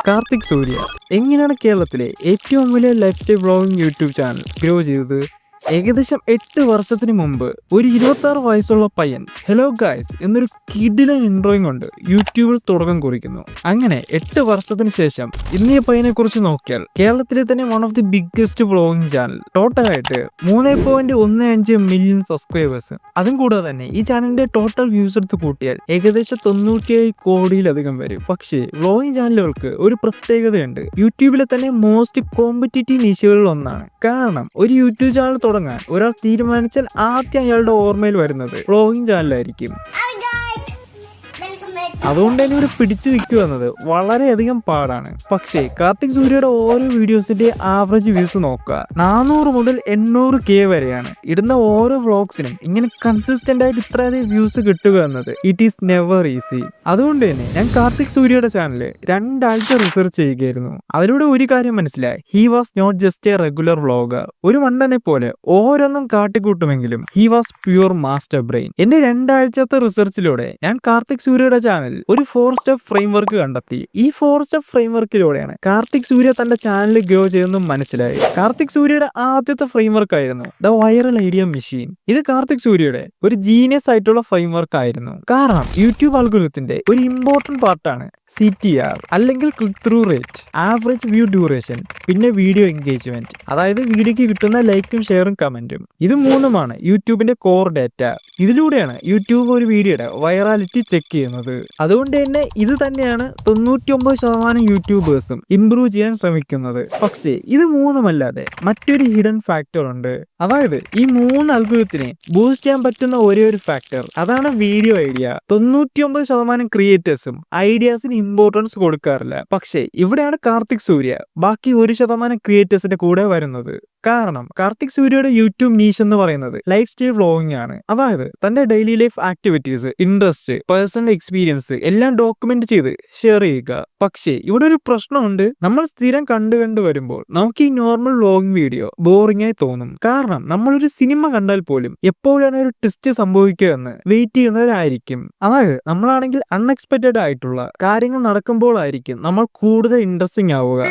കാർത്തിക് സൂര്യ എങ്ങനെയാണ് കേരളത്തിലെ ഏറ്റവും വലിയ life style vlogging YouTube channel grow ചെയ്തത്? ഏകദേശം 8 വർഷത്തിന് മുമ്പ് ഒരു 26 വയസ്സുള്ള പയ്യൻ ഹലോ ഗായ്സ് എന്നൊരു കിടിലൻ ഇൻട്രോയും കൊണ്ട് യൂട്യൂബിൽ തുടക്കം കുറിക്കുന്നു. അങ്ങനെ 8 വർഷത്തിന് ശേഷം ഇന്ന് ഈ പയ്യനെ കുറിച്ച് നോക്കിയാൽ കേരളത്തിലെ തന്നെ one of the biggest vlogging channel, ടോട്ടലായിട്ട് 3.15 മില്യൺ സബ്സ്ക്രൈബേഴ്സ്. അതും കൂടാതെ തന്നെ ഈ ചാനലിന്റെ ടോട്ടൽ വ്യൂസ് എടുത്ത് കൂട്ടിയാൽ ഏകദേശം 97 കോടിയിലധികം വരും. പക്ഷേ വ്ളോഗിംഗ് ചാനലുകൾക്ക് ഒരു പ്രത്യേകതയുണ്ട്. യൂട്യൂബിലെ തന്നെ മോസ്റ്റ് കോമ്പറ്റീറ്റീവ് നിശകളിൽ ഒന്നാണ്. കാരണം ഒരു യൂട്യൂബ് ചാനൽ തുടങ്ങാൻ ഒരാൾ തീരുമാനിച്ചാൽ ആദ്യം അയാളുടെ ഓർമ്മയിൽ വരുന്നത് വ്ളോഗിംഗ് ചാനലായിരിക്കും. അതുകൊണ്ട് തന്നെ ഇവിടെ പിടിച്ചു നിൽക്കുക എന്നത് വളരെയധികം പാടാണ്. പക്ഷേ കാർത്തിക് സൂര്യയുടെ ഓരോ വീഡിയോസിന്റെ ആവറേജ് വ്യൂസ് നോക്കുക 400 മുതൽ 800K വരെയാണ്. ഇടുന്ന ഓരോ വ്ളോഗ്സിനും ഇങ്ങനെ കൺസിസ്റ്റന്റ് ആയിട്ട് ഇത്രയധികം വ്യൂസ് കിട്ടുക എന്നത് ഇറ്റ് ഈസ് നെവർ ഈസി. അതുകൊണ്ട് തന്നെ ഞാൻ കാർത്തിക് സൂര്യയുടെ ചാനല് 2 ആഴ്ച റിസർച്ച് ചെയ്യുകയായിരുന്നു. അതിലൂടെ ഒരു കാര്യം മനസ്സിലായി, he was not just a regular vlogger. ഒരു മണ്ടനെ പോലെ ഓരോന്നും കാട്ടിക്കൂട്ടുമെങ്കിലും he was pure master brain. എന്റെ 2 ആഴ്ചത്തെ റിസർച്ചിലൂടെ ഞാൻ കാർത്തിക് സൂര്യയുടെ ചാനൽ ഒരു 4 സ്റ്റെപ്പ് ഫ്രെയിംവർക്ക് കണ്ടെത്തി. ഈ 4 സ്റ്റെപ്പ് ഫ്രെയിംവർക്കിലൂടെയാണ് കാർത്തിക് സൂര്യ തന്റെ ചാനൽ ഗ്രോ ചെയ്തെന്നും മനസ്സിലായി. കാർത്തിക് സൂര്യയുടെ ആദ്യത്തെ ഫ്രെയിംവർക്ക് ആയിരുന്നു ദ വൈറൽ ഐഡിയ മെഷീൻ. ഇത് കാർത്തിക് സൂര്യയുടെ ഒരു ജീനിയസ് ആയിട്ടുള്ള ഫ്രെയിംവർക്ക് ആയിരുന്നു. കാരണം യൂട്യൂബ് അൽഗോരിതത്തിന്റെ ഒരു ഇമ്പോർട്ടന്റ് പാർട്ടാണ് CTR അല്ലെങ്കിൽ click through rate, average view duration, പിന്നെ വീഡിയോ എൻഗേജ്മെന്റ്, അതായത് വീഡിയോക്ക് കിട്ടുന്ന ലൈക്കും ഷെയറും കമന്റും. ഇത് മൂന്നുമാണ് യൂട്യൂബിന്റെ കോർ ഡാറ്റ. ഇതിലൂടെയാണ് യൂട്യൂബ് ഒരു വീഡിയോയുടെ വൈറാലിറ്റി ചെക്ക് ചെയ്യുന്നത്. അതുകൊണ്ട് തന്നെ ഇത് തന്നെയാണ് 99% യൂട്യൂബേഴ്സും ഇംപ്രൂവ് ചെയ്യാൻ ശ്രമിക്കുന്നത്. പക്ഷേ ഇത് മൂന്നുമല്ലാതെ മറ്റൊരു ഹിഡൻ ഫാക്ടർ ഉണ്ട്. അതായത് ഈ 3 അൽഗോരിതത്തിനെ ബൂസ്റ്റ് ചെയ്യാൻ പറ്റുന്ന ഒരേ ഒരു ഫാക്ടർ, അതാണ് വീഡിയോ ഐഡിയ. 99% ക്രിയേറ്റേഴ്സും ഐഡിയാസിന് ഇമ്പോർട്ടൻസ് കൊടുക്കാറില്ല. പക്ഷേ ഇവിടെയാണ് കാർത്തിക് സൂര്യ ബാക്കി 1% ക്രിയേറ്റേഴ്സിന്റെ കൂടെ വരുന്നത്. കാരണം കാർത്തിക് സൂര്യയുടെ യൂട്യൂബ് നീഷ് എന്ന് പറയുന്നത് ലൈഫ് സ്റ്റൈൽ വ്ളോഗിംഗ് ആണ്. അതായത് തന്റെ daily life activities, interest, personal experience എല്ലാം ഡോക്യുമെന്റ് ചെയ്ത് ഷെയർ ചെയ്യുക. പക്ഷേ ഇവിടെ ഒരു പ്രശ്നമുണ്ട്. നമ്മൾ സ്ഥിരം കണ്ടു വരുമ്പോൾ നമുക്ക് ഈ നോർമൽ വ്ളോഗിംഗ് വീഡിയോ ബോറിംഗ് ആയി തോന്നും. കാരണം നമ്മളൊരു സിനിമ കണ്ടാൽ പോലും എപ്പോഴാണ് ഒരു ട്വിസ്റ്റ് സംഭവിക്കുക എന്ന് വെയിറ്റ് ചെയ്യുന്നവരായിരിക്കും. അതായത് നമ്മളാണെങ്കിൽ അൺഎക്സ്പെക്റ്റഡ് ആയിട്ടുള്ള കാര്യങ്ങൾ നടക്കുമ്പോഴായിരിക്കും നമ്മൾ കൂടുതൽ ഇൻട്രസ്റ്റിംഗ് ആവുക.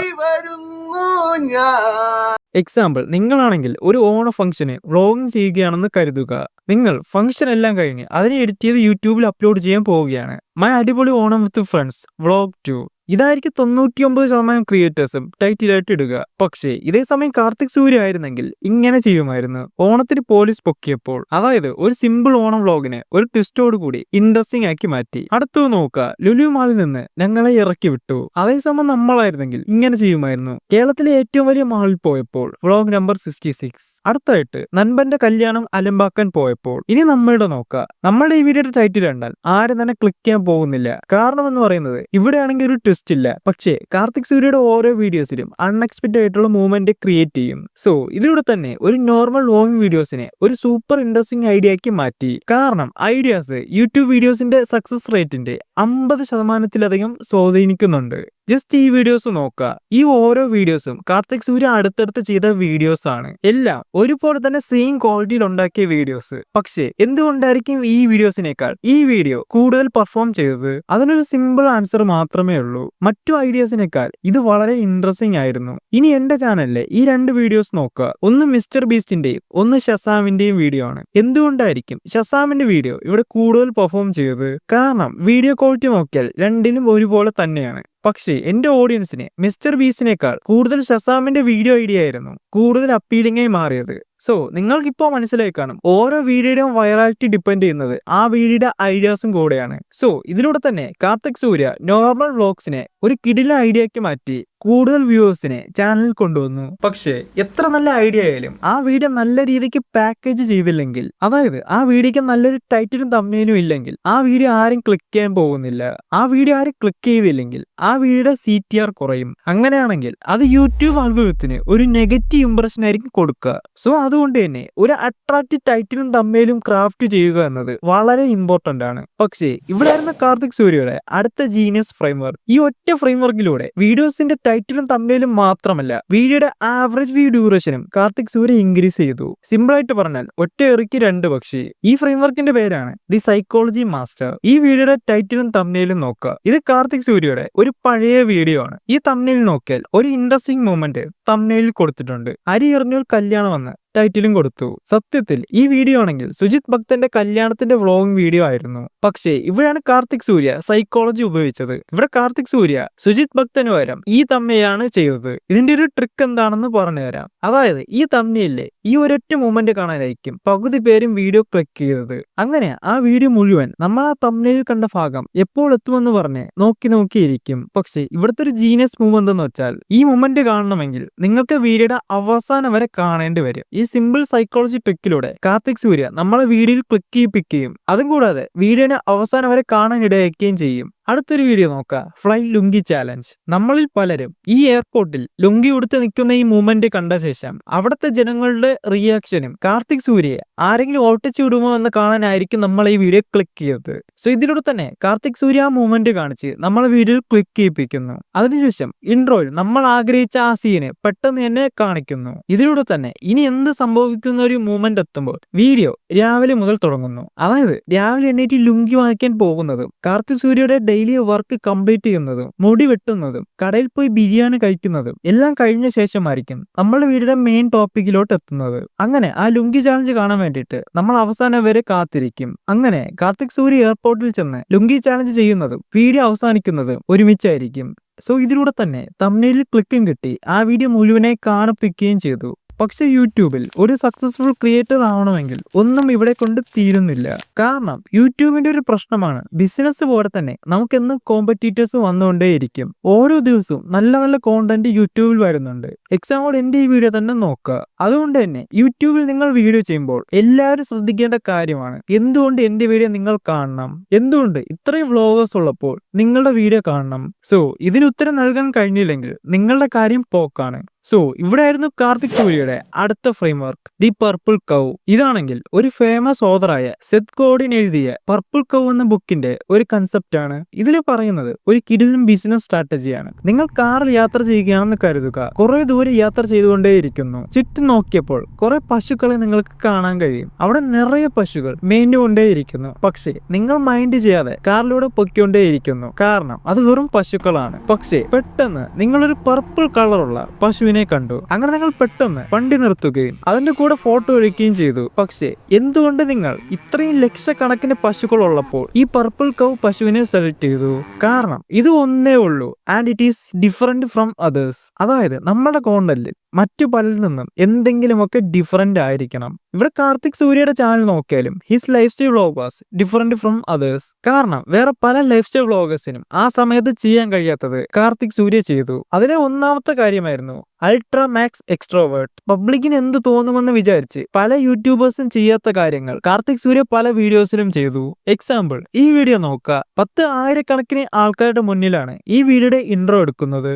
എക്സാമ്പിൾ, നിങ്ങളാണെങ്കിൽ ഒരു ഓണ ഫംഗ്ഷന് വ്ളോഗിംഗ് ചെയ്യുകയാണെന്ന് കരുതുക. നിങ്ങൾ ഫംഗ്ഷൻ എല്ലാം കഴിഞ്ഞ് അതിനെ എഡിറ്റ് ചെയ്ത് യൂട്യൂബിൽ അപ്ലോഡ് ചെയ്യാൻ പോവുകയാണ്. മൈ അടിപൊളി ഓണം വിത്ത് ഫ്രണ്ട്സ് വ്ളോഗ് 2. ഇതായിരിക്കും 99% ക്രിയേറ്റേഴ്സും ടൈറ്റിലായിട്ട് ഇടുക. പക്ഷേ ഇതേ സമയം കാർത്തിക് സൂര്യ ആയിരുന്നെങ്കിൽ ഇങ്ങനെ ചെയ്യുമായിരുന്നു. ഓണത്തിന് പോലീസ് പൊക്കിയപ്പോൾ, അതായത് ഒരു സിമ്പിൾ ഓണം വ്ളോഗിനെ ഒരു ട്വിസ്റ്റോട് കൂടി ഇൻട്രസ്റ്റിംഗ് ആക്കി മാറ്റി. അടുത്തത് നോക്കുക, ലുലു മാളിൽ നിന്ന് ഞങ്ങളെ ഇറക്കി വിട്ടു. അതേസമയം നമ്മളായിരുന്നെങ്കിൽ ഇങ്ങനെ ചെയ്യുമായിരുന്നു. കേരളത്തിലെ ഏറ്റവും വലിയ മാളിൽ പോയപ്പോൾ വ്ളോഗ് നമ്പർ 66. അടുത്തായിട്ട് നൻപന്റെ കല്യാണം അലമ്പാക്കാൻ പോയപ്പോൾ. ഇനി നമ്മളുടെ നോക്കുക. നമ്മളുടെ ഈ വീഡിയോയുടെ ടൈറ്റിൽ കണ്ടാൽ ആരും തന്നെ ക്ലിക്ക് ചെയ്യാൻ പോകുന്നില്ല. കാരണം എന്ന് പറയുന്നത് ഇവിടെയാണെങ്കിൽ ഒരു ട്വിസ്റ്റ് ഇല്ല. പക്ഷേ കാർത്തിക് സൂര്യയുടെ ഓരോ വീഡിയോസിലും അൺഎക്സ്പെക്റ്റഡ് ആയിട്ടുള്ള മൂവ്മെന്റ് ക്രിയേറ്റ് ചെയ്യും. സോ ഇതിലൂടെ തന്നെ ഒരു നോർമൽ വ്ളോഗിംഗ് വീഡിയോസിനെ ഒരു സൂപ്പർ ഇൻട്രസ്റ്റിംഗ് ഐഡിയ ആക്കി മാറ്റി. കാരണം ഐഡിയാസ് യൂട്യൂബ് വീഡിയോസിന്റെ സക്സസ് റേറ്റിന്റെ 50%-ലധികം സ്വാധീനിക്കുന്നുണ്ട്. ജസ്റ്റ് ഈ വീഡിയോസ് നോക്കുക. ഈ ഓരോ വീഡിയോസും കാർത്തിക് സൂര്യ അടുത്തടുത്ത് ചെയ്ത വീഡിയോസ് ആണ്. എല്ലാം ഒരുപോലെ തന്നെ സെയിം ക്വാളിറ്റിയിൽ ഉണ്ടാക്കിയ വീഡിയോസ്. പക്ഷേ എന്തുകൊണ്ടായിരിക്കും ഈ വീഡിയോസിനേക്കാൾ ഈ വീഡിയോ കൂടുതൽ പെർഫോം ചെയ്തത്? അതിനൊരു സിമ്പിൾ ആൻസർ മാത്രമേ ഉള്ളൂ. മറ്റു ഐഡിയാസിനേക്കാൾ ഇത് വളരെ ഇൻട്രസ്റ്റിംഗ് ആയിരുന്നു. ഇനി എന്റെ ചാനലിലെ ഈ 2 വീഡിയോസ് നോക്കുക. ഒന്ന് മിസ്റ്റർ ബീസ്റ്റിന്റെയും ഒന്ന് ഷസാമിന്റെയും വീഡിയോ ആണ്. എന്തുകൊണ്ടായിരിക്കും ഷസാമിന്റെ വീഡിയോ ഇവിടെ കൂടുതൽ പെർഫോം ചെയ്തത്? കാരണം വീഡിയോ ക്വാളിറ്റി നോക്കിയാൽ രണ്ടിനും ഒരുപോലെ തന്നെയാണ്. പക്ഷേ എന്റെ ഓഡിയൻസിന് മിസ്റ്റർ ബീസ്റ്റിനേക്കാൾ കൂടുതൽ ഷസാമിന്റെ വീഡിയോ ഐഡിയ ആയിരുന്നു കൂടുതൽ അപ്പീലിംഗ് ആയി മാറിയത്. സോ നിങ്ങൾക്കിപ്പോ മനസ്സിലായി കാണും, ഓരോ വീഡിയോയുടെയും വൈറാലിറ്റി ഡിപ്പെൻഡ് ചെയ്യുന്നത് ആ വീഡിയോയുടെ ഐഡിയാസും കൂടെയാണ്. സോ ഇതിലൂടെ തന്നെ കാർത്തിക് സൂര്യ നോർമൽ വ്ളോഗ്സിനെ ഒരു കിടിലൻ ഐഡിയക്ക് മാറ്റി കൂടുതൽ വ്യൂവേഴ്സിനെ ചാനലിൽ കൊണ്ടുവന്നു. പക്ഷേ എത്ര നല്ല ഐഡിയ ആയാലും ആ വീഡിയോ നല്ല രീതിക്ക് പാക്കേജ് ചെയ്തില്ലെങ്കിൽ, അതായത് ആ വീഡിയോക്ക് നല്ലൊരു ടൈറ്റിലും തമ്മിലും ഇല്ലെങ്കിൽ ആ വീഡിയോ ആരും ക്ലിക്ക് ചെയ്യാൻ പോകുന്നില്ല. ആ വീഡിയോ ആരും ക്ലിക്ക് ചെയ്തില്ലെങ്കിൽ ആ വീഡിയോയുടെ CTR കുറയും. അങ്ങനെയാണെങ്കിൽ അത് യൂട്യൂബ് അൽഗോരിതത്തിന് ഒരു നെഗറ്റീവ് ഇംപ്രഷൻ ആയിരിക്കും കൊടുക്കുക. സോ അതുകൊണ്ട് തന്നെ ഒരു അട്രാക്റ്റീവ് ടൈറ്റിലും തമ്മയിലും ക്രാഫ്റ്റ് ചെയ്യുക എന്നത് വളരെ ഇമ്പോർട്ടന്റ് ആണ്. പക്ഷേ ഇവിടെ ആയിരുന്ന കാർത്തിക് സൂര്യയുടെ അടുത്ത ജീനിയസ് ഫ്രെയിംവർക്ക്. ഈ ഒറ്റ ഫ്രെയിംവർക്കിലൂടെ വീഡിയോസിന്റെ ടൈറ്റിലും തമ്മയിലും മാത്രമല്ല വീഡിയോയുടെ ആവറേജ് വ്യൂ ഡ്യൂറേഷനും കാർത്തിക് സൂര്യ ഇൻക്രീസ് ചെയ്തു. സിമ്പിൾ ആയിട്ട് പറഞ്ഞാൽ ഒറ്റ എറിക്ക് രണ്ട് പക്ഷി. ഈ ഫ്രെയിംവർക്കിന്റെ പേരാണ് ദി സൈക്കോളജി മാസ്റ്റർ. ഈ വീഡിയോയുടെ ടൈറ്റിലും തമ്മയിലും നോക്കുക. ഇത് കാർത്തിക് സൂര്യയുടെ ഒരു പഴയ വീഡിയോ ആണ്. ഈ തമ്മയിൽ നോക്കിയാൽ ഒരു ഇൻട്രസ്റ്റിംഗ് മൂമെന്റ് തമ്മയിൽ കൊടുത്തിട്ടുണ്ട്. അരി എറിഞ്ഞൊരു കല്യാണം വന്ന് ടൈറ്റിലും കൊടുത്തു. സത്യത്തിൽ ഈ വീഡിയോ ആണെങ്കിൽ സുജിത് ഭക്തന്റെ കല്യാണത്തിന്റെ വ്ളോഗിംഗ് വീഡിയോ ആയിരുന്നു. പക്ഷേ ഇവിടെയാണ് കാർത്തിക് സൂര്യ സൈക്കോളജി ഉപയോഗിച്ചത്. ഇവിടെ കാർത്തിക് സൂര്യ സുജിത് ഭക്തന് പകരം ഈ തമ്മയാണ് ചെയ്തത്. ഇതിന്റെ ഒരു ട്രിക്ക് എന്താണെന്ന് പറഞ്ഞു തരാം. അതായത് ഈ തമ്മയിലെ ഈ ഒരൊറ്റ മൂമെന്റ് കാണാനായിരിക്കും പകുതി പേരും വീഡിയോ ക്ലിക്ക് ചെയ്തത്. അങ്ങനെ ആ വീഡിയോ മുഴുവൻ നമ്മൾ ആ തമ്മയിൽ കണ്ട ഭാഗം എപ്പോൾ എത്തുമെന്ന് പറഞ്ഞ് നോക്കിയിരിക്കും. പക്ഷേ ഇവിടുത്തെ ഒരു ജീനിയസ് മൂവ് എന്തെന്ന് വെച്ചാൽ ഈ മൂമെന്റ് കാണണമെങ്കിൽ നിങ്ങൾക്ക് വീഡിയോയുടെ അവസാനം വരെ കാണേണ്ടി വരും. ഈ സിമ്പിൾ സൈക്കോളജി ട്രിക്കിലൂടെ കാർത്തിക് സൂര്യ നമ്മളെ വീഡിയോയിൽ ക്ലിക്ക് ചെയ്യിപ്പിക്കുകയും അതും കൂടാതെ വീഡിയോനെ അവസാനം വരെ കാണാൻ ഇടയാക്കുകയും ചെയ്യും. അടുത്തൊരു വീഡിയോ നോക്കാം, ഫ്ലൈ ലുങ്കി ചാലഞ്ച്. നമ്മളിൽ പലരും ഈ എയർപോർട്ടിൽ ലുങ്കി ഉടുത്ത് നിൽക്കുന്ന ഈ മൂവ്മെന്റ് കണ്ട ശേഷം അവിടുത്തെ ജനങ്ങളുടെ റിയാക്ഷനും കാർത്തിക് സൂര്യയെ ആരെങ്കിലും ഓട്ടിച്ചു വിടുമോ എന്ന് കാണാനായിരിക്കും നമ്മൾ ഈ വീഡിയോ ക്ലിക്ക് ചെയ്തത്. സോ ഇതിലൂടെ തന്നെ കാർത്തിക് സൂര്യ ആ മൂവ്മെന്റ് കാണിച്ച് നമ്മളെ വീഡിയോയിൽ ക്ലിക്ക് ചെയ്യിപ്പിക്കുന്നു. അതിനുശേഷം ഇൻട്രോയിൽ നമ്മൾ ആഗ്രഹിച്ച ആ സീന് പെട്ടെന്ന് തന്നെ കാണിക്കുന്നു. ഇതിലൂടെ തന്നെ ഇനി എന്ത് സംഭവിക്കുന്ന ഒരു മൂവ്മെന്റ് എത്തുമ്പോൾ വീഡിയോ രാവിലെ മുതൽ തുടങ്ങുന്നു. അതായത് രാവിലെ എണ്ണീറ്റ് ലുങ്കി വാങ്ങിക്കാൻ പോകുന്നതും കാർത്തിക് സൂര്യയുടെ ഡെയിലി വർക്ക് കംപ്ലീറ്റ് ചെയ്യുന്നതും മുടി വെട്ടുന്നതും കടയിൽ പോയി ബിരിയാണി കഴിക്കുന്നതും എല്ലാം കഴിഞ്ഞ ശേഷമായിരിക്കും നമ്മുടെ വീടിന്റെ മെയിൻ ടോപ്പിക്കിലോട്ട് എത്തുന്നത്. അങ്ങനെ ആ ലുങ്കി ചാലഞ്ച് കാണാൻ വേണ്ടിയിട്ട് നമ്മൾ അവസാനം വരെ കാത്തിരിക്കും. അങ്ങനെ കാർത്തിക് സൂര്യ എയർപോർട്ടിൽ ചെന്ന് ലുങ്കി ചാലഞ്ച് ചെയ്യുന്നതും വീഡിയോ അവസാനിക്കുന്നതും ഒരുമിച്ചായിരിക്കും. സോ ഇതിലൂടെ തന്നെ തംബ്നെയിലിൽ ക്ലിക്കും കിട്ടി ആ വീഡിയോ മുഴുവനായി കാണിപ്പിക്കുകയും ചെയ്തു. പക്ഷെ യൂട്യൂബിൽ ഒരു സക്സസ്ഫുൾ ക്രിയേറ്റർ ആവണമെങ്കിൽ ഒന്നും ഇവിടെ കൊണ്ട് തീരുന്നില്ല. കാരണം യൂട്യൂബിന്റെ ഒരു പ്രശ്നമാണ്, ബിസിനസ് പോലെ തന്നെ നമുക്കെന്നും കോമ്പറ്റീറ്റേഴ്സ് വന്നുകൊണ്ടേയിരിക്കും. ഓരോ ദിവസവും നല്ല നല്ല കോണ്ടന്റ് യൂട്യൂബിൽ വരുന്നുണ്ട്. എക്സാമ്പിൾ എന്റെ ഈ വീഡിയോ തന്നെ നോക്കുക. അതുകൊണ്ട് തന്നെ യൂട്യൂബിൽ നിങ്ങൾ വീഡിയോ ചെയ്യുമ്പോൾ എല്ലാവരും ശ്രദ്ധിക്കേണ്ട കാര്യമാണ്, എന്തുകൊണ്ട് എന്റെ വീഡിയോ നിങ്ങൾ കാണണം, എന്തുകൊണ്ട് ഇത്രയും വ്ളോഗേഴ്സ് ഉള്ളപ്പോൾ നിങ്ങളുടെ വീഡിയോ കാണണം. സോ ഇതിന് ഉത്തരം നൽകാൻ കഴിഞ്ഞില്ലെങ്കിൽ നിങ്ങളുടെ കാര്യം പോക്കാണ്. സോ ഇവിടെ ആയിരുന്നു കാർത്തിക് സൂര്യയുടെ അടുത്ത ഫ്രെയിംവർക്ക്, ദി പർപ്പിൾ കൗ. ഇതാണെങ്കിൽ ഒരു ഫേമസ് ഓതറായ സെത്ത് ഗോഡിൻ എഴുതിയ പർപ്പിൾ കൗ എന്ന ബുക്കിന്റെ ഒരു കൺസെപ്റ്റ് ആണ്. ഇതിൽ പറയുന്നത് ഒരു കിടിലൻ ബിസിനസ് സ്ട്രാറ്റജിയാണ്. നിങ്ങൾ കാറിൽ യാത്ര ചെയ്യുകയാണെന്ന് കരുതുക. കുറെ ദൂരം യാത്ര ചെയ്തുകൊണ്ടേയിരിക്കുന്നു. ചുറ്റും നോക്കിയപ്പോൾ കുറെ പശുക്കളെ നിങ്ങൾക്ക് കാണാൻ കഴിയും. അവിടെ നിറയെ പശുക്കൾ മേഞ്ഞുകൊണ്ടേയിരിക്കുന്നു. പക്ഷേ നിങ്ങൾ മൈൻഡ് ചെയ്യാതെ കാറിലൂടെ പൊയ്ക്കൊണ്ടേയിരിക്കുന്നു. കാരണം അത് വെറും പശുക്കളാണ്. പക്ഷേ പെട്ടെന്ന് നിങ്ങളൊരു പർപ്പിൾ കളറുള്ള പശുവിനെ കണ്ടു. അങ്ങനെ നിങ്ങൾ പെട്ടെന്ന് വണ്ടി നിർത്തുകയും അതിന്റെ കൂടെ ഫോട്ടോ എടുക്കുകയും ചെയ്തു. പക്ഷേ എന്തുകൊണ്ട് നിങ്ങൾ ഇത്രയും ലക്ഷക്കണക്കിന് പശുക്കൾ ഉള്ളപ്പോൾ ഈ പർപ്പിൾ കൗ പശുവിനെ സെലക്ട് ചെയ്തു? കാരണം ഇത് ഒന്നേ ഉള്ളൂ, and it is different from others. അതായത് നമ്മുടെ കോണ്ടന്റിൽ മറ്റു പലരിൽ നിന്നും എന്തെങ്കിലുമൊക്കെ ഡിഫറെന്റ് ആയിരിക്കണം. ഇവിടെ കാർത്തിക് സൂര്യയുടെ ചാനൽ നോക്കിയാലും his life style vlog was different from others. കാരണം വേറെ പല ലൈഫ് സ്റ്റൈൽ വ്ളോഗേഴ്സിനും ആ സമയത്ത് ചെയ്യാൻ കഴിയാത്തത് കാർത്തിക് സൂര്യ ചെയ്തു. അതിലെ ഒന്നാമത്തെ കാര്യമായിരുന്നു അൾട്രാ മാക്സ് എക്സ്ട്രോവേർട്ട്. പബ്ലിക്കിന് എന്ത് തോന്നുമെന്ന് വിചാരിച്ച് പല യൂട്യൂബേഴ്സും ചെയ്യാത്ത കാര്യങ്ങൾ കാർത്തിക് സൂര്യ പല വീഡിയോസിലും ചെയ്തു. എക്സാമ്പിൾ ഈ വീഡിയോ നോക്കുക. 10,000 ആൾക്കാരുടെ മുന്നിലാണ് ഈ വീഡിയോയുടെ ഇൻട്രോ എടുക്കുന്നത്.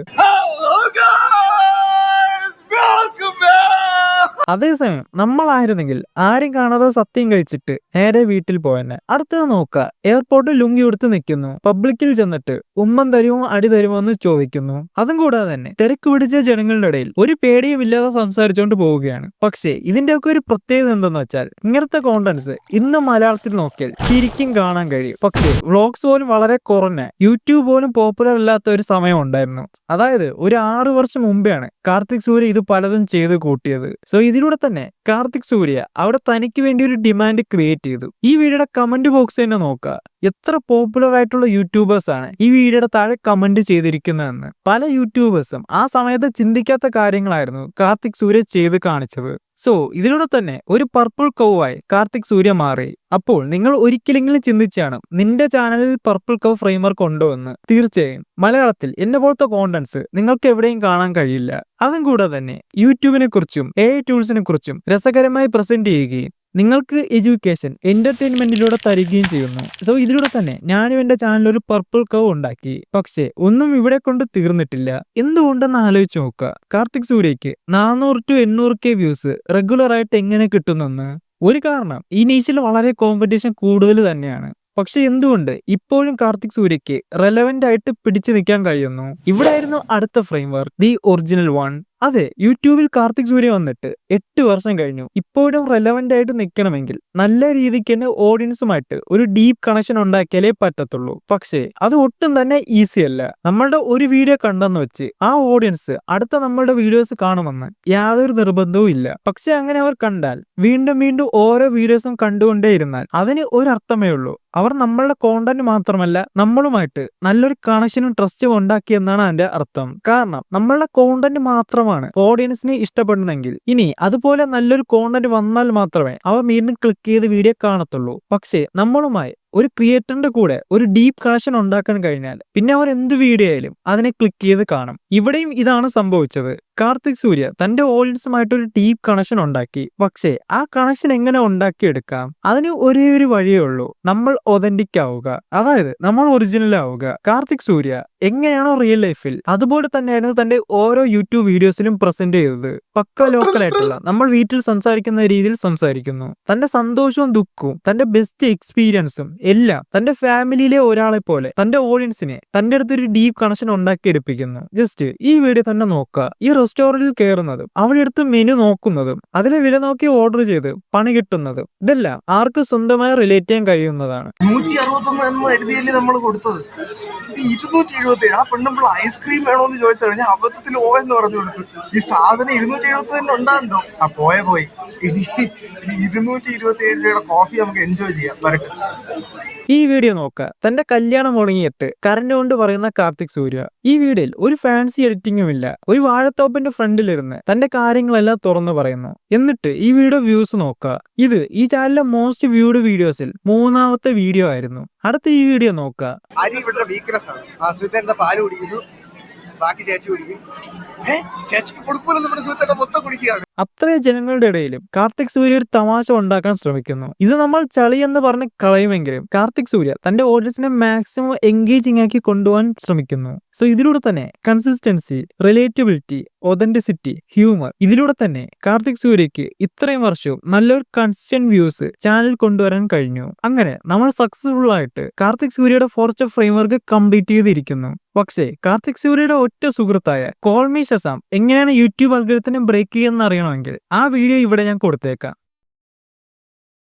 അതേസമയം നമ്മളായിരുന്നെങ്കിൽ ആരും കാണാതെ സത്യം കഴിച്ചിട്ട് നേരെ വീട്ടിൽ പോയെന്നെ. അടുത്തത് നോക്കുക, എയർപോർട്ടിൽ ലുങ്കി എടുത്ത് നിൽക്കുന്നു. പബ്ലിക്കിൽ ചെന്നിട്ട് ഉമ്മൻ തരുമോ അടി തരുമോ എന്ന് ചോദിക്കുന്നു. അതും കൂടാതെ തന്നെ തിരക്ക് പിടിച്ച ജനങ്ങളുടെ ഇടയിൽ ഒരു പേടിയും ഇല്ലാതെ സംസാരിച്ചുകൊണ്ട് പോവുകയാണ്. പക്ഷേ ഇതിന്റെയൊക്കെ ഒരു പ്രത്യേകത എന്തെന്ന് വെച്ചാൽ ഇങ്ങനത്തെ കോണ്ടന്റ്സ് ഇന്ന് മലയാളത്തിൽ നോക്കിയാൽ ശരിക്കും കാണാൻ കഴിയും. പക്ഷേ വ്ളോഗ്സ് പോലും വളരെ കുറഞ്ഞ, യൂട്യൂബ് പോലും പോപ്പുലർ അല്ലാത്ത ഒരു സമയം ഉണ്ടായിരുന്നു. അതായത് ഒരു 6 വർഷം മുമ്പെയാണ് കാർത്തിക് സൂര്യ ഇത് പലതും ചെയ്ത് കൂട്ടിയത്. സോ ഇതിലൂടെ തന്നെ കാർത്തിക് സൂര്യ അവിടെ തനിക്ക് വേണ്ടി ഒരു ഡിമാൻഡ് ക്രിയേറ്റ് ചെയ്തു. ഈ വീഡിയോയുടെ കമന്റ് ബോക്സ് തന്നെ നോക്കുക. എത്ര പോപ്പുലർ ആയിട്ടുള്ള യൂട്യൂബേഴ്സ് ആണ് ഈ വീഡിയോയുടെ താഴെ കമന്റ് ചെയ്തിരിക്കുന്നതെന്ന്. പല യൂട്യൂബേഴ്സും ആ സമയത്ത് ചിന്തിക്കാത്ത കാര്യങ്ങളായിരുന്നു കാർത്തിക് സൂര്യ ചെയ്ത് കാണിച്ചത്. സോ ഇതിലൂടെ തന്നെ ഒരു പർപ്പിൾ കൗവായി കാർത്തിക് സൂര്യ മാറി. അപ്പോൾ നിങ്ങൾ ഒരിക്കലെങ്കിലും ചിന്തിച്ചാണ് നിന്റെ ചാനലിൽ പർപ്പിൾ കൗ ഫ്രെയിംവർക്ക് ഉണ്ടോ എന്ന്? തീർച്ചയായും മലയാളത്തിൽ എന്നെ പോലത്തെ കോണ്ടന്റ്സ് നിങ്ങൾക്ക് എവിടെയും കാണാൻ കഴിയില്ല. അതും കൂടെ തന്നെ യൂട്യൂബിനെ കുറിച്ചും AI ടൂൾസിനെ കുറിച്ചും രസകരമായി പ്രസന്റ് ചെയ്യുകയും നിങ്ങൾക്ക് എഡ്യൂക്കേഷൻ എന്റർടൈൻമെന്റിലൂടെ തരികയും ചെയ്യുന്നു. സോ ഇതിലൂടെ തന്നെ ഞാനും എന്റെ ചാനലിൽ ഒരു പർപ്പിൾ കർവ് ഉണ്ടാക്കി. പക്ഷേ ഒന്നും ഇവിടെ കൊണ്ട് തീർന്നിട്ടില്ല. എന്തുകൊണ്ടെന്ന് ആലോചിച്ച് നോക്കുക. കാർത്തിക് സൂര്യയ്ക്ക് 400 to 800K വ്യൂസ് റെഗുലർ ആയിട്ട് എങ്ങനെ കിട്ടുന്നെന്ന്. ഒരു കാരണം ഈ നീച്ചിൽ വളരെ കോമ്പറ്റീഷൻ കൂടുതൽ തന്നെയാണ്. പക്ഷെ എന്തുകൊണ്ട് ഇപ്പോഴും കാർത്തിക് സൂര്യയ്ക്ക് റെലവെന്റ് ആയിട്ട് പിടിച്ചു നിൽക്കാൻ കഴിയുന്നു? ഇവിടെയായിരുന്നു അടുത്ത frame work, the original one. അതെ, യൂട്യൂബിൽ കാർത്തിക് സൂര്യ വന്നിട്ട് 8 വർഷം കഴിഞ്ഞു. ഇപ്പോഴും റെലവെന്റ് ആയിട്ട് നിൽക്കണമെങ്കിൽ നല്ല രീതിക്ക് തന്നെ ഓഡിയൻസുമായിട്ട് ഒരു ഡീപ്പ് കണക്ഷൻ ഉണ്ടാക്കിയാലേ പറ്റത്തുള്ളൂ. പക്ഷേ അത് ഒട്ടും തന്നെ ഈസി അല്ല. നമ്മളുടെ ഒരു വീഡിയോ കണ്ടെന്ന് വെച്ച് ആ ഓഡിയൻസ് അടുത്ത നമ്മളുടെ വീഡിയോസ് കാണുമെന്ന് യാതൊരു നിർബന്ധവും ഇല്ല. പക്ഷെ അങ്ങനെ അവർ കണ്ടാൽ വീണ്ടും വീണ്ടും ഓരോ വീഡിയോസും കണ്ടുകൊണ്ടേയിരുന്നാൽ അതിന് ഒരു അർത്ഥമേ ഉള്ളൂ. അവർ നമ്മളുടെ കോണ്ടന്റ് മാത്രമല്ല നമ്മളുമായിട്ട് നല്ലൊരു കണക്ഷനും ട്രസ്റ്റും ഉണ്ടാക്കിയെന്നാണ് അതിന്റെ അർത്ഥം. കാരണം നമ്മളുടെ കോണ്ടന്റ് മാത്രമാണ് ഓഡിയൻസിനെ ഇഷ്ടപ്പെടുന്നെങ്കിൽ ഇനി അതുപോലെ നല്ലൊരു കോണ്ടന്റ് വന്നാൽ മാത്രമേ അവർ വീണ്ടും ക്ലിക്ക് ചെയ്ത് വീഡിയോ കാണത്തുള്ളൂ. പക്ഷേ നമ്മളുമായി ഒരു ക്രിയേറ്ററിന്റെ കൂടെ ഒരു ഡീപ്പ് കണക്ഷൻ ഉണ്ടാക്കാൻ കഴിഞ്ഞാൽ പിന്നെ അവർ എന്ത് വീഡിയോ ആയാലും അതിനെ ക്ലിക്ക് ചെയ്ത് കാണും. ഇവിടെയും ഇതാണ് സംഭവിച്ചത്. കാർത്തിക് സൂര്യ തന്റെ ഓഡിയൻസുമായിട്ട് ഒരു ഡീപ്പ് കണക്ഷൻ ഉണ്ടാക്കി. പക്ഷേ ആ കണക്ഷൻ എങ്ങനെ ഉണ്ടാക്കിയെടുക്കാം? അതിന് ഒരേ ഒരു വഴിയേ ഉള്ളൂ, നമ്മൾ ഒതന്റിക് ആവുക. അതായത് നമ്മൾ ഒറിജിനൽ ആവുക. കാർത്തിക് സൂര്യ എങ്ങനെയാണോ റിയൽ ലൈഫിൽ അതുപോലെ തന്നെയായിരുന്നു തന്റെ ഓരോ യൂട്യൂബ് വീഡിയോസിലും പ്രസന്റ് ചെയ്തത്. പക്ക ലോക്കലായിട്ടുള്ള നമ്മൾ വീട്ടിൽ സംസാരിക്കുന്ന രീതിയിൽ സംസാരിക്കുന്നു. തന്റെ സന്തോഷവും ദുഃഖവും തന്റെ ബെസ്റ്റ് എക്സ്പീരിയൻസും എല്ലാം തന്റെ ഫാമിലിയിലെ ഒരാളെ പോലെ തന്റെ ഓഡിയൻസിനെ തന്റെ അടുത്തൊരു ഡീപ്പ് കണക്ഷൻ ഉണ്ടാക്കിയെടുപ്പിക്കുന്നു. ജസ്റ്റ് ഈ വീഡിയോ തന്നെ നോക്കുക. ഈ റെസ്റ്റോറന്റിൽ കയറുന്നതും അവിടെ അടുത്ത് മെനു നോക്കുന്നതും അതിലെ വില നോക്കി ഓർഡർ ചെയ്ത് പണി കിട്ടുന്നതും ഇതെല്ലാം ആർക്ക് സ്വന്തമായി റിലേറ്റ് ചെയ്യാൻ കഴിയുന്നതാണ്. 161 എന്ന് എഴുതിയല്ലേ നമ്മൾ കൊടുത്തത്. 277. ആ പെണ്ണുമ്പോൾ ഐസ്ക്രീം വേണോന്ന് ചോദിച്ചാൽ ഞാൻ അബദ്ധത്തിൽ എന്ന് പറഞ്ഞു കൊടുത്തു. ഈ സാധനം 270 ഉണ്ടാകുന്നോ? ആ പോയി ഇനി 227 രൂപയുടെ കോഫി നമുക്ക് എൻജോയ് ചെയ്യാം. വരട്ടെ. ഈ വീഡിയോ നോക്കുക. തന്റെ കല്യാണം മുടങ്ങിയിട്ട് കരണ്ട് കൊണ്ട് പറയുന്ന കാർത്തിക് സൂര്യ. ഈ വീഡിയോയിൽ ഒരു ഫാൻസി എഡിറ്റിംഗും ഇല്ല. ഒരു വാഴത്തോപ്പിന്റെ ഫ്രണ്ടിലിരുന്ന് തന്റെ കാര്യങ്ങളെല്ലാം തുറന്നു പറയുന്നു. എന്നിട്ട് ഈ വീഡിയോ വ്യൂസ് നോക്കുക. ഇത് ഈ ചാനലിലെ മോസ്റ്റ് വ്യൂഡ് വീഡിയോസിൽ 3ാമത്തെ വീഡിയോ ആയിരുന്നു. അടുത്ത ഈ വീഡിയോ നോക്കുക. അരി ഇവരുടെ വീക്ക്നെസ് ആണ്. ആ സുഹൃത്തേട്ട പാല് കുടിക്കുന്നു, ബാക്കി ചേച്ചി കുടിക്കും. ചേച്ചിക്ക് കൊടുക്കൂല, നമ്മുടെ സുഹൃത്തേട്ട മൊത്തം കുടിക്കുകയാണ്. അത്രയും ജനങ്ങളുടെ ഇടയിലും കാർത്തിക് സൂര്യ ഒരു തമാശ ഉണ്ടാക്കാൻ ശ്രമിക്കുന്നു. ഇത് നമ്മൾ ചളി എന്ന് പറഞ്ഞ് കളയുമെങ്കിലും കാർത്തിക് സൂര്യ തന്റെ ഓഡിയൻസിനെ മാക്സിമം എൻഗേജിംഗ് ആക്കി കൊണ്ടുപോകാൻ ശ്രമിക്കുന്നു. സോ ഇതിലൂടെ തന്നെ കൺസിസ്റ്റൻസി, റിലേറ്റബിലിറ്റി, ഒതന്റിസിറ്റി, ഹ്യൂമർ, ഇതിലൂടെ തന്നെ കാർത്തിക് സൂര്യക്ക് ഇത്രയും വർഷവും നല്ലൊരു കൺസിസ്റ്റന്റ് വ്യൂസ് ചാനൽ കൊണ്ടുവരാൻ കഴിഞ്ഞു. അങ്ങനെ നമ്മൾ സക്സസ്ഫുൾ ആയിട്ട് കാർത്തിക് സൂര്യയുടെ ഫോർച്ച് ഫ്രെയിംവർക്ക് കംപ്ലീറ്റ് ചെയ്തിരിക്കുന്നു. പക്ഷേ കാർത്തിക് സൂര്യയുടെ ഒറ്റ സുഹൃത്തായ കോൾ മീ ഷസാം എങ്ങനെയാണ് യൂട്യൂബ് അൽഗോരിതത്തിനെ ബ്രേക്ക് ചെയ്യുന്ന അറിയണമെങ്കിൽ ആ വീഡിയോ ഇവിടെ ഞാൻ കൊടുത്തേക്കാം.